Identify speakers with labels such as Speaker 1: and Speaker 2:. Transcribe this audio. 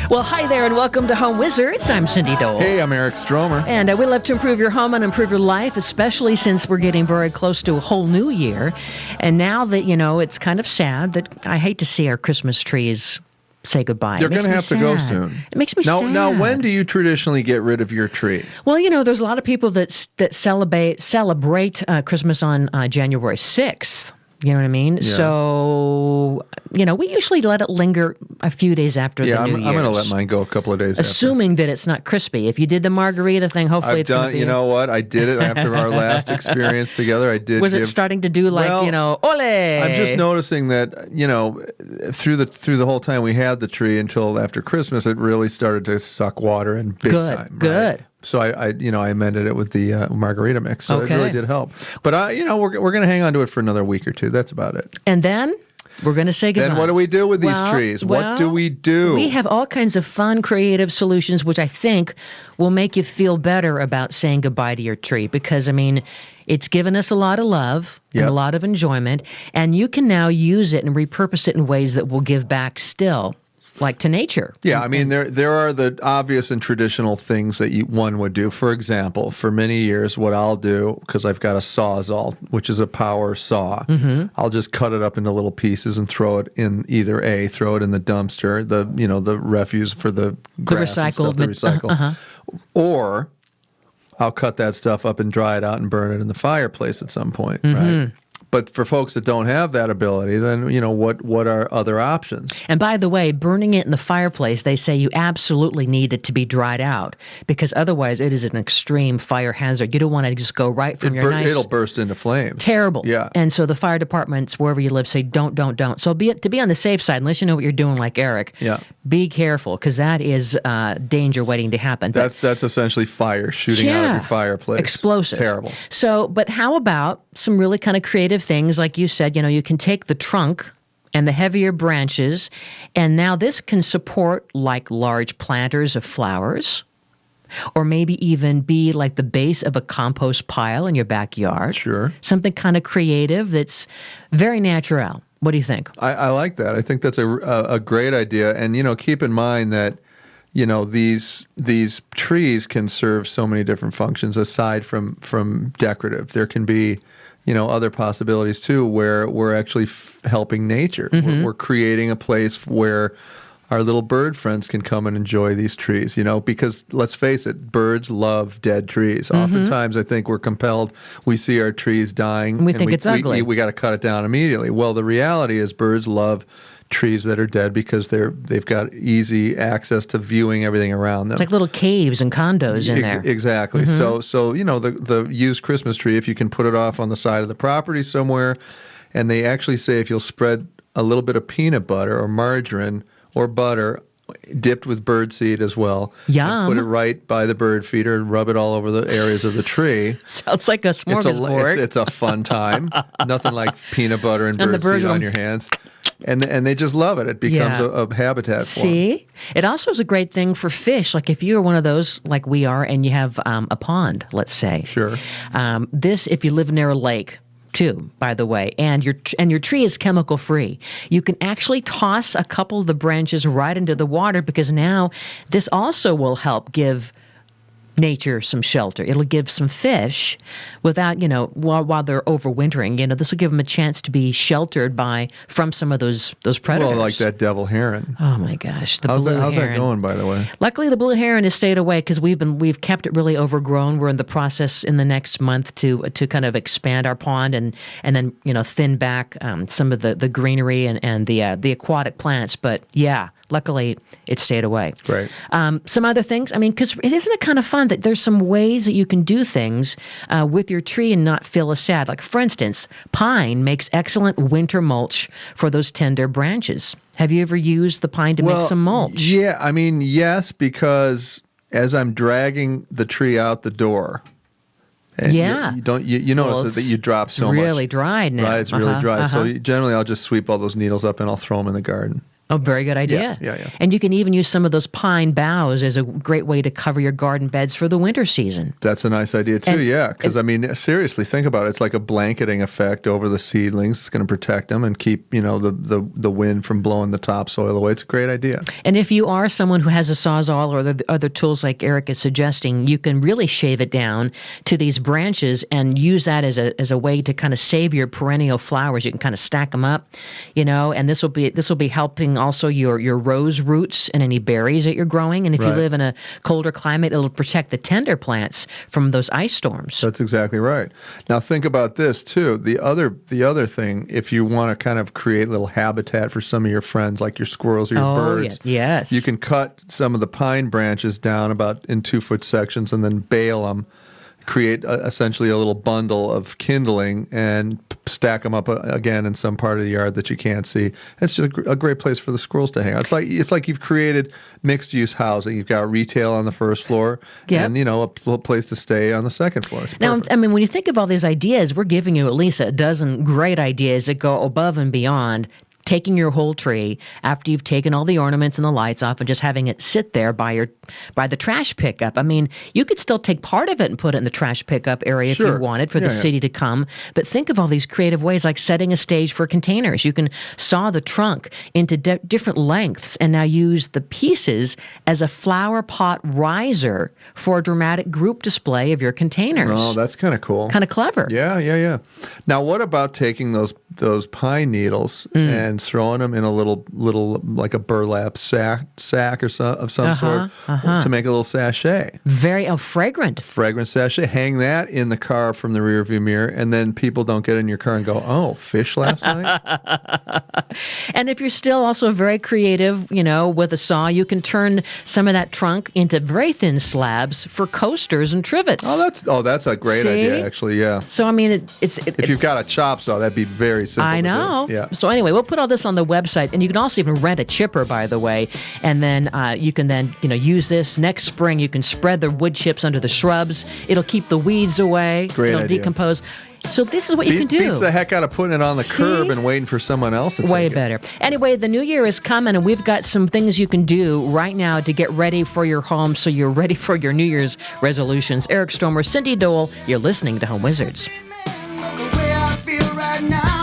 Speaker 1: Well, hi there, and welcome to Home Wizards. I'm Cindy Dole.
Speaker 2: Hey, I'm Eric Stromer.
Speaker 1: And we love to improve your home and improve your life, especially since we're getting very close to a whole new year. And now that, it's kind of sad that I hate to see our Christmas trees say goodbye.
Speaker 2: They're going to have to go soon.
Speaker 1: It makes me sad.
Speaker 2: Now, when do you traditionally get rid of your tree?
Speaker 1: Well, there's a lot of people that celebrate Christmas on January 6th. You know what I mean?
Speaker 2: Yeah.
Speaker 1: So, we usually let it linger a few days after the New Year's.
Speaker 2: I'm going to let mine go a couple of days
Speaker 1: assuming that it's not crispy. If you did the margarita thing, hopefully it's going to be...
Speaker 2: You know what? I did it after our last experience together. I did.
Speaker 1: Was it starting to do like, ole?
Speaker 2: I'm just noticing that, through the whole time we had the tree until after Christmas, it really started to suck water in big time.
Speaker 1: Good.
Speaker 2: Right? So I amended it with the margarita mix. So It really did help. But we're going to hang on to it for another week or two. That's about it.
Speaker 1: And then we're going to say goodbye.
Speaker 2: Then what do we do with these trees? What do we do?
Speaker 1: We have all kinds of fun, creative solutions, which I think will make you feel better about saying goodbye to your tree. Because, it's given us a lot of love and a lot of enjoyment. And you can now use it and repurpose it in ways that will give back still. Like to nature.
Speaker 2: Yeah, there are the obvious and traditional things that one would do. For example, for many years, what I'll do, because I've got a Sawzall, which is a power saw, I'll just cut it up into little pieces and throw it in throw it in the dumpster, the refuse for the grass and stuff, the recycle, or I'll cut that stuff up and dry it out and burn it in the fireplace at some point, right? But for folks that don't have that ability, then, what are other options?
Speaker 1: And by the way, burning it in the fireplace, they say you absolutely need it to be dried out because otherwise it is an extreme fire hazard. You don't want to just go right from your nice...
Speaker 2: It'll burst into flames.
Speaker 1: Terrible.
Speaker 2: Yeah.
Speaker 1: And so the fire departments, wherever you live, say don't. So to be on the safe side, unless you know what you're doing like Eric, be careful because that is danger waiting to happen.
Speaker 2: That's essentially fire shooting out of your fireplace.
Speaker 1: Explosive.
Speaker 2: Terrible.
Speaker 1: So, but how about some really kind of creative things, like you said, you can take the trunk and the heavier branches, and now this can support like large planters of flowers, or maybe even be like the base of a compost pile in your backyard.
Speaker 2: Sure. Something
Speaker 1: kind of creative that's very natural. What do you think?
Speaker 2: I like that. I think that's a great idea. And, keep in mind that, these trees can serve so many different functions aside from decorative. There can be other possibilities too, where we're actually helping nature. We're creating a place where our little bird friends can come and enjoy these trees, because let's face it, birds love dead trees. Oftentimes I think we're compelled, we see our trees dying.
Speaker 1: We think it's ugly.
Speaker 2: We got to cut it down immediately. Well, the reality is birds love trees that are dead because they've got easy access to viewing everything around them.
Speaker 1: It's like little caves and condos in there.
Speaker 2: Exactly. So the used Christmas tree, if you can put it off on the side of the property somewhere, and they actually say if you'll spread a little bit of peanut butter or margarine or butter dipped with bird seed as well.
Speaker 1: Yum.
Speaker 2: Put it right by the bird feeder and rub it all over the areas of the tree.
Speaker 1: Sounds like a smorgasbord.
Speaker 2: It's a fun time. Nothing like peanut butter and bird seed on your hands. And they just love it. It becomes a habitat for them.
Speaker 1: See? It also is a great thing for fish. Like if you're one of those like we are and you have a pond, let's say.
Speaker 2: Sure.
Speaker 1: If you live near a lake, too, by the way, and your tree is chemical free. You can actually toss a couple of the branches right into the water because now this also will help give nature some shelter. It'll give some fish without, while they're overwintering, this will give them a chance to be sheltered from some of those predators.
Speaker 2: Well, like that devil heron.
Speaker 1: Oh my gosh,
Speaker 2: how's
Speaker 1: blue
Speaker 2: that
Speaker 1: heron.
Speaker 2: going, by the way?
Speaker 1: Luckily, the blue heron has stayed away because we've kept it really overgrown. We're in the process in the next month to kind of expand our pond and then thin back some of the greenery and the aquatic plants. But yeah. Luckily, it stayed away.
Speaker 2: Right.
Speaker 1: Some other things, because isn't it kind of fun that there's some ways that you can do things with your tree and not feel as sad? Like, for instance, pine makes excellent winter mulch for those tender branches. Have you ever used the pine to make some mulch?
Speaker 2: Yeah, yes, because as I'm dragging the tree out the door, and you notice that you drop so much.
Speaker 1: It's really dry now.
Speaker 2: Right, it's really dry. So generally I'll just sweep all those needles up and I'll throw them in the garden.
Speaker 1: Oh, very good idea.
Speaker 2: Yeah.
Speaker 1: And you can even use some of those pine boughs as a great way to cover your garden beds for the winter season.
Speaker 2: That's a nice idea too, because I mean, seriously, think about it. It's like a blanketing effect over the seedlings. It's going to protect them and keep, the wind from blowing the topsoil away. It's a great idea.
Speaker 1: And if you are someone who has a Sawzall or the other tools like Eric is suggesting, you can really shave it down to these branches and use that as a way to kind of save your perennial flowers. You can kind of stack them up, and this will be helping also your rose roots and any berries that you're growing. And if you live in a colder climate, it'll protect the tender plants from those ice storms.
Speaker 2: That's exactly right. Now think about this too. The other thing, if you want to kind of create a little habitat for some of your friends, like your squirrels or your birds,
Speaker 1: yes,
Speaker 2: you can cut some of the pine branches down about in 2-foot sections and then bale them. Create essentially a little bundle of kindling and stack them up again in some part of the yard that you can't see. It's just a great place for the squirrels to hang out. It's like you've created mixed-use housing. You've got retail on the first floor and, a place to stay on the second floor.
Speaker 1: Now, I mean, when you think of all these ideas, we're giving you at least a dozen great ideas that go above and beyond taking your whole tree after you've taken all the ornaments and the lights off and just having it sit there by the trash pickup. I mean, you could still take part of it and put it in the trash pickup area if you wanted for the city to come. But think of all these creative ways, like setting a stage for containers. You can saw the trunk into different lengths and now use the pieces as a flower pot riser for a dramatic group display of your containers.
Speaker 2: Oh, that's kind of cool.
Speaker 1: Kind of clever.
Speaker 2: Yeah. Now, what about taking those pine needles and throwing them in a little like a burlap sack or of some sort to make a little sachet?
Speaker 1: Very fragrant.
Speaker 2: Fragrant sachet. Hang that in the car from the rearview mirror, and then people don't get in your car and go, "Oh, fish last night."
Speaker 1: And if you're still also very creative, with a saw, you can turn some of that trunk into very thin slabs for coasters and trivets.
Speaker 2: That's a great idea, actually. Yeah.
Speaker 1: So I mean,
Speaker 2: if you've got a chop saw, that'd be very simple.
Speaker 1: I know.
Speaker 2: Yeah.
Speaker 1: So anyway, we'll put all this on the website, and you can also even rent a chipper, by the way, and then you can use this next spring. You can spread the wood chips under the shrubs. It'll keep the weeds away.
Speaker 2: Great idea.
Speaker 1: Decompose. So this is what you can do.
Speaker 2: Beats the heck out of putting it on the curb and waiting for someone else to take it.
Speaker 1: Way better. Anyway, the new year is coming, and we've got some things you can do right now to get ready for your home so you're ready for your New Year's resolutions. Eric Stromer, Cindy Dole, you're listening to Home Wizards.
Speaker 3: The way I feel right now.